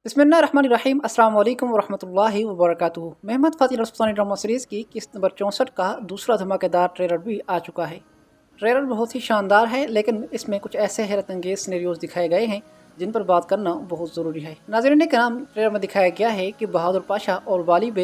बिस्मिल्लाहिर्रहमानिर्रहीम अस्सलाम वालेकुम वरहमतुल्लाहि वबरकातुहू। महमद फ़ातिह रसूलानी ड्रामा सीरीज़ की किस्त नंबर 64 का दूसरा धमाकेदार ट्रेलर भी आ चुका है। ट्रेलर बहुत ही शानदार है, लेकिन इसमें कुछ ऐसे हैरत अंगेज़ सिनेरियोज़ दिखाए गए हैं जिन पर बात करना बहुत ज़रूरी है। नाज़रीन कराम, ट्रेलर में दिखाया गया है कि बहादुर पाशा और वालिब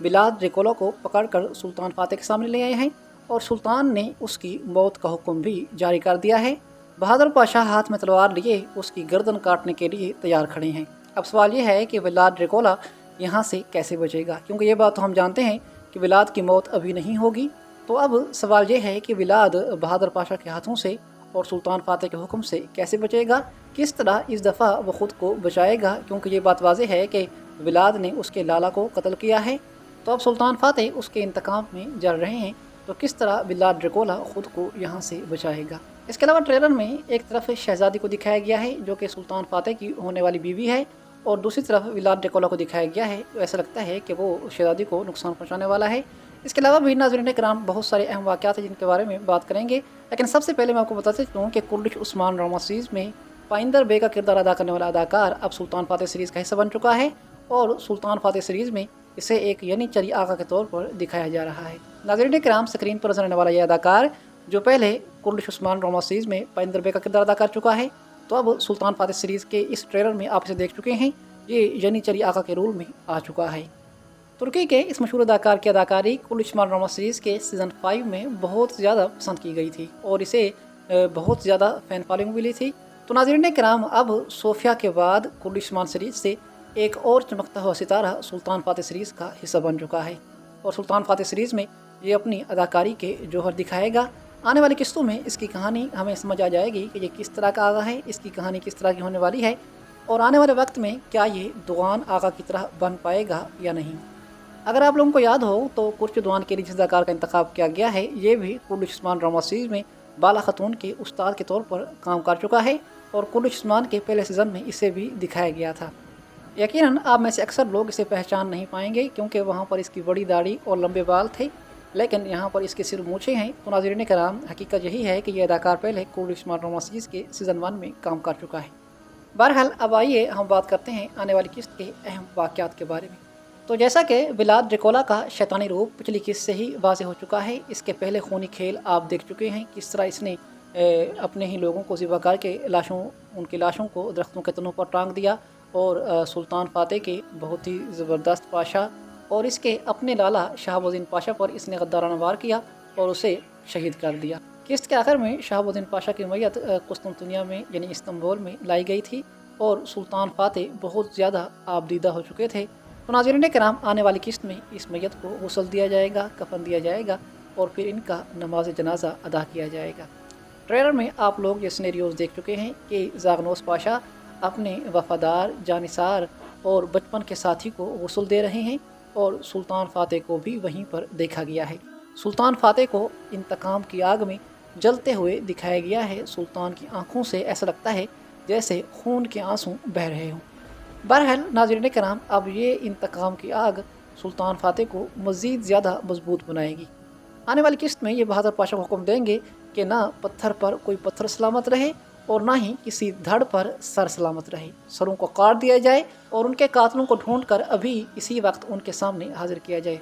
बिलाद ड्रेकोला को पकड़कर सुल्तान फ़ातेह के सामने ले आए हैं और सुल्तान ने उसकी मौत का हुक्म भी जारी कर दिया है। बहादुर पाशा हाथ में तलवार लिए उसकी गर्दन काटने के लिए तैयार खड़े हैं। अब सवाल ये है कि विलाद ड्रेकोला यहाँ से कैसे बचेगा, क्योंकि ये बात तो हम जानते हैं कि विलाद की मौत अभी नहीं होगी। तो अब सवाल ये है कि विलाद बहादुर पाशा के हाथों से और सुल्तान फ़ातेह के हुक्म से कैसे बचेगा, किस तरह इस दफ़ा वो ख़ुद को बचाएगा, क्योंकि ये बात वाज़ेह है कि विलाद ने उसके लाला को कत्ल किया है। तो अब सुल्तान फ़ातेह उसके इंतकाम में जल रहे हैं, तो किस तरह विलाद ड्रेकोला ख़ुद को यहाँ से बचाएगा। इसके अलावा ट्रेलर में एक तरफ शहज़ादी को दिखाया गया है जो कि सुल्तान फ़ातेह की होने वाली बीवी है, और दूसरी तरफ विलाद ड्रेकोला को दिखाया गया है जो ऐसा लगता है कि वो शहज़ादी को नुकसान पहुंचाने वाला है। इसके अलावा भी नाज़रीन कराम बहुत सारे अहम वाक़यात हैं जिनके बारे में बात करेंगे, लेकिन सबसे पहले मैं आपको बताते चलूँ कि कुर्दिश उस्मान ड्रामा सीरीज़ में पाइंदर बे का किरदार अदा करने वाला अदाकार अब सुल्तान फ़ातेह सीरीज़ का हिस्सा बन चुका है, और सुल्तान फ़ातेह सीरीज़ में इसे एक यनीचरी आका के तौर पर दिखाया जा रहा है। नाज़रीन कराम, स्क्रीन पर नजर आने वाला यह अदाकार जो पहले कुर्दिश उस्मान ड्रामा सीरीज़ में पाइंदर बे का किरदार अदा कर चुका है, तो अब सुल्तान फ़ातेह सीरीज़ के इस ट्रेलर में आप इसे देख चुके हैं। ये यनीचरी आका के रोल में आ चुका है। तुर्की के इस मशहूर अदाकार की अदाकारी कुर्दिश उस्मान ड्रामा सीरीज़ के सीज़न 5 में बहुत ज़्यादा पसंद की गई थी और इसे बहुत ज़्यादा फ़ैन फॉलोइंग मिली थी। तो नाज़रीन कराम, अब सोफिया के बाद कुर्दिश उस्मान सीरीज़ से एक और चमकता हुआ सितारा सुल्तान फ़ातेह सीरीज़ का हिस्सा बन चुका है, और सुल्तान फ़ातेह सीरीज़ में ये अपनी अदाकारी के जौहर दिखाएगा। आने वाली किस्तों में इसकी कहानी हमें समझ आ जाएगी कि ये किस तरह का आगा है, इसकी कहानी किस तरह की होने वाली है, और आने वाले वक्त में क्या ये दुआन आगा की तरह बन पाएगा या नहीं। अगर आप लोगों को याद हो तो कुर्च दुआन के लिए जिस अदाकार का इंतखाब किया गया है, ये भी कुर्दिश उस्मान ड्रामा सीरीज़ में बाला खतून के उस्ताद के तौर पर काम कर चुका है, और कुर्दिश उस्मान के पहले सीज़न में इसे भी दिखाया गया था। यकीनन आप में से अक्सर लोग इसे पहचान नहीं पाएंगे, क्योंकि वहाँ पर इसकी बड़ी दाढ़ी और लंबे बाल थे, लेकिन यहाँ पर इसके सिर्फ मूछें हैं। तो नाज़रीन कराम, हकीकत यही है कि यह अदाकार पहले कुर्दिश उस्मान ड्रामा सीरीज़ के सीज़न 1 में काम कर चुका है। बहरहाल, अब आइए हम बात करते हैं आने वाली किस्त के अहम वाक़यात के बारे में। तो जैसा कि विलाद ड्रेकोला का शैतानी रूप पिछली किस्त से ही वाज़ेह हो चुका है, इसके पहले खूनी खेल आप देख चुके हैं, किस तरह इसने अपने ही लोगों को ज़िबा करके उनकी लाशों को दरख्तों के तनों पर टांग दिया, और सुल्तान फ़ातेह के बहुत ही ज़बरदस्त पाशा और इसके अपने लाला शहाबुद्दीन पाशा पर इसने गद्दाराना वार किया और उसे शहीद कर दिया। किस्त के आखिर में शहाबुद्दीन पाशा की मैयत कुस्तुनतुनिया में यानी इस्तांबुल में लाई गई थी, और सुल्तान फ़ातेह बहुत ज़्यादा आबदीदा हो चुके थे। तो नाज़रीन कराम, आने वाली किस्त में इस मैयत को गुस्ल दिया जाएगा, कफन दिया जाएगा, और फिर इनका नमाज जनाजा अदा किया जाएगा। ट्रेलर में आप लोग ये सिनेरियोज़ देख चुके हैं कि ज़ागनोस पाशा अपने वफ़ादार, जानिसार और बचपन के साथी को गुस्ल दे रहे हैं, और सुल्तान फ़ातेह को भी वहीं पर देखा गया है। सुल्तान फ़ातेह को इंतकाम की आग में जलते हुए दिखाया गया है। सुल्तान की आंखों से ऐसा लगता है जैसे खून के आंसू बह रहे हों। बहरहाल नाज़रीन कराम, अब ये इंतकाम की आग सुल्तान फ़ातेह को मज़ीद ज़्यादा मजबूत बनाएगी। आने वाली किस्त में ये बहादुर पाशा को हुक्म देंगे कि ना पत्थर पर कोई पत्थर सलामत रहे, और ना ही किसी धड़ पर सर सलामत रहे। सरों को काट दिया जाए और उनके कातलों को ढूंढकर अभी इसी वक्त उनके सामने हाजिर किया जाए।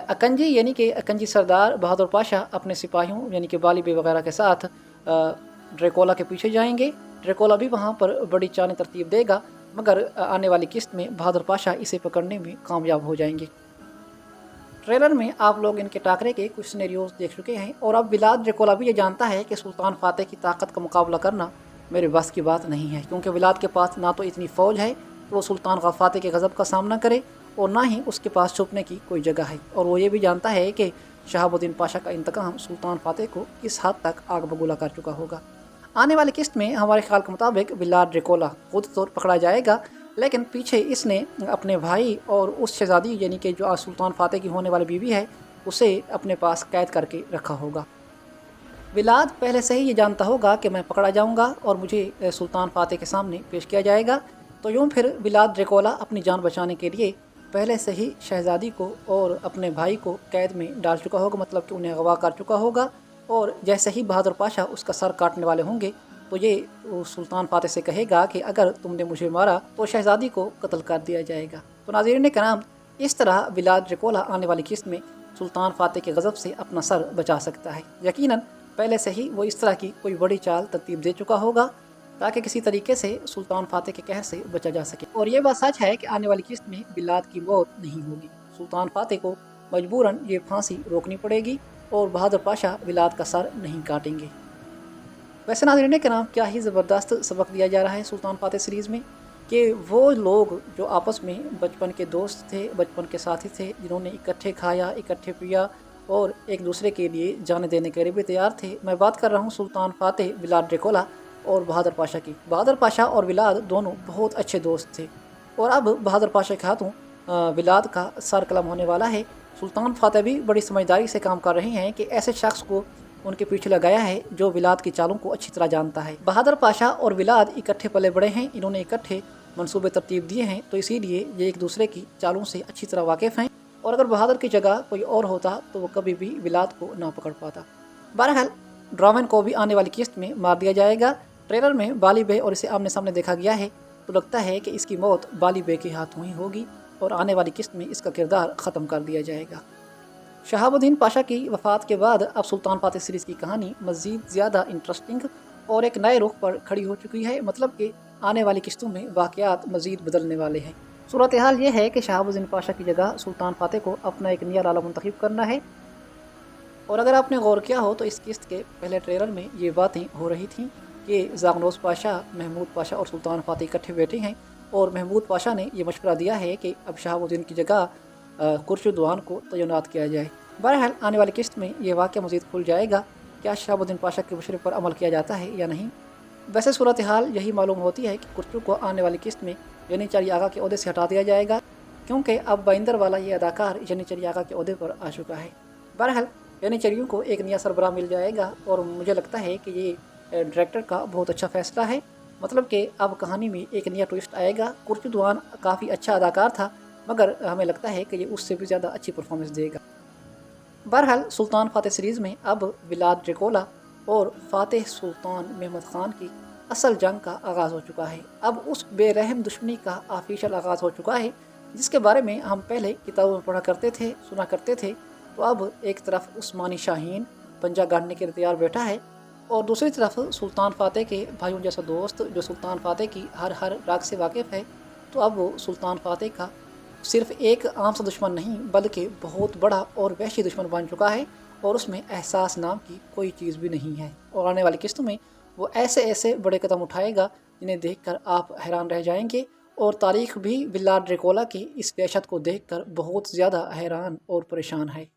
अकंजी यानी कि अकंजी सरदार बहादुर पाशा अपने सिपाहियों यानी कि वालिब वगैरह के साथ ड्रेकोला के पीछे जाएंगे। ड्रेकोला भी वहाँ पर बड़ी चाल तरतीब देगा, मगर आने वाली किस्त में बहादुर पाशा इसे पकड़ने में कामयाब हो जाएंगे। ट्रेलर में आप लोग इनके टाकरे के कुछ सिनेरियोज देख चुके हैं, और अब विलाद ड्रेकोला भी ये जानता है कि सुल्तान फ़ातेह की ताकत का मुकाबला करना मेरे बस की बात नहीं है, क्योंकि विलाद के पास ना तो इतनी फ़ौज है कि वो सुल्तान फ़ातेह के गज़ब का सामना करे, और ना ही उसके पास छुपने की कोई जगह है। और वो ये भी जानता है कि शहाबुद्दीन पाशा का इंतकाम सुल्तान फ़ातेह को किस हद तक आग बबूला कर चुका होगा। आने वाली किस्त में हमारे ख्याल के मुताबिक विलाद ड्रेकोला खुद तो पकड़ा जाएगा, लेकिन पीछे इसने अपने भाई और उस शहज़ादी यानी कि जो सुल्तान फ़ातेह की होने वाली बीवी है उसे अपने पास कैद करके रखा होगा। विलाद पहले से ही ये जानता होगा कि मैं पकड़ा जाऊंगा और मुझे सुल्तान फ़ातेह के सामने पेश किया जाएगा, तो यूँ फिर विलाद ड्रेकोला अपनी जान बचाने के लिए पहले से ही शहज़ादी को और अपने भाई को कैद में डाल चुका होगा, मतलब कि उन्हें अगवा कर चुका होगा, और जैसे ही बहादुर पाशा उसका सर काटने वाले होंगे तो ये वो सुल्तान फातह से कहेगा कि अगर तुमने मुझे मारा तो शहजादी को कत्ल कर दिया जाएगा। तो नाज़रीन कराम, इस तरह विलाद ड्रैकुला आने वाली किस्त में सुल्तान फातह के गज़ब से अपना सर बचा सकता है। यकीनन पहले से ही वो इस तरह की कोई बड़ी चाल तरतीब दे चुका होगा ताकि किसी तरीके से सुल्तान फातह के कहर से बचा जा सके। और ये बात सच है कि आने वाली किस्त में विलाद की मौत नहीं होगी। सुल्तान फातह को मजबूरन ये फांसी रोकनी पड़ेगी और बहादुर पाशा विलाद का सर नहीं काटेंगे। वैसे नाज़रीन कराम, क्या ही ज़बरदस्त सबक दिया जा रहा है सुल्तान फातह सीरीज़ में कि वो लोग जो आपस में बचपन के दोस्त थे, बचपन के साथी थे, जिन्होंने इकट्ठे खाया, इकट्ठे पिया और एक दूसरे के लिए जान देने के लिए भी तैयार थे। मैं बात कर रहा हूँ सुल्तान फातह, विलाद ड्रैकुला और बहादुर पाशा की। बहादुर पाशा और विलाद दोनों बहुत अच्छे दोस्त थे और अब बहादुर पाशा के हाथों विलाद का सर कलम होने वाला है। सुल्तान फातह भी बड़ी समझदारी से काम कर रहे हैं कि ऐसे शख्स को उनके पीछे लगाया है जो विलाद की चालों को अच्छी तरह जानता है। बहादुर पाशा और विलाद इकट्ठे पले बड़े हैं, इन्होंने इकट्ठे मंसूबे तरतीब दिए हैं, तो इसीलिए ये एक दूसरे की चालों से अच्छी तरह वाकिफ़ हैं और अगर बहादुर की जगह कोई और होता तो वो कभी भी विलाद को ना पकड़ पाता। बहरहाल ड्रामन को भी आने वाली किस्त में मार दिया जाएगा। ट्रेलर में बाली बे और इसे आमने सामने देखा गया है तो लगता है कि इसकी मौत बाली बे के हाथों ही होगी और आने वाली किस्त में इसका किरदार ख़त्म कर दिया जाएगा। शहाबुद्दीन पाशा की वफ़ात के बाद अब सुल्तान फातह सीरीज़ की कहानी मज़ीद ज़्यादा इंटरेस्टिंग और एक नए रुख पर खड़ी हो चुकी है। मतलब कि आने वाली किस्तों में वाक़यात मज़ीद बदलने वाले हैं। सूरत हाल ये है कि शहाबुद्दीन पाशा की जगह सुल्तान फातह को अपना एक नया लाला मुंतखब करना है। और अगर आपने गौर किया हो तो इस किस्त के पहले ट्रेलर में ये बातें हो रही थीं कि ज़ागनोस पाशा, महमूद पाशा और सुल्तान फातह इकट्ठे बैठे हैं और महमूद पाशा ने यह मशवरा दिया है कि अब शहाबुद्दीन की जगह खुर्शीदुआन को तैनात किया जाए। बहरहाल आने वाली किस्त में ये वाक़या मज़ीद खुल जाएगा, क्या शहाबुद्दीन पाशा के मशवरे पर अमल किया जाता है या नहीं। वैसे सूरत हाल यही मालूम होती है कि खुर्शू को आने वाली किस्त में यानीचरी आगा के ओहदे से हटा दिया जाएगा क्योंकि अब बाइंदर वाला ये अदाकार यानीचरी आगा के ओहदे पर आ चुका है। बहरहाल यानीचरियों को एक नया सरबराह मिल जाएगा और मुझे लगता है कि ये डायरेक्टर का बहुत अच्छा फ़ैसला है। मतलब कि अब कहानी में एक नया ट्विस्ट आएगा। खुर्शीदुआन काफ़ी अच्छा अदाकार था मगर हमें लगता है कि ये उससे भी ज़्यादा अच्छी परफॉर्मेंस देगा। बहरहाल सुल्तान फातह सीरीज़ में अब विलाद ड्रैकुला और फातह सुल्तान महमद ख़ान की असल जंग का आगाज़ हो चुका है। अब उस बेरहम दुश्मनी का ऑफिशियल आगाज़ हो चुका है जिसके बारे में हम पहले किताबों में पढ़ा करते थे, सुना करते थे। तो अब एक तरफ उस्मानी शाहीन पंजा गाड़ने के लिए तैयार बैठा है और दूसरी तरफ सुल्तान फातह के भाइयों जैसा दोस्त जो सुल्तान फातह की हर राग से वाकिफ़ है। तो अब वो सुल्तान फातह का सिर्फ़ एक आम सा दुश्मन नहीं बल्कि बहुत बड़ा और वहशी दुश्मन बन चुका है और उसमें एहसास नाम की कोई चीज़ भी नहीं है। और आने वाली किस्तों में वो ऐसे ऐसे बड़े कदम उठाएगा जिन्हें देखकर आप हैरान रह जाएंगे और तारीख़ भी विलाद ड्रैकुला की इस वहशत को देखकर बहुत ज़्यादा हैरान और परेशान है।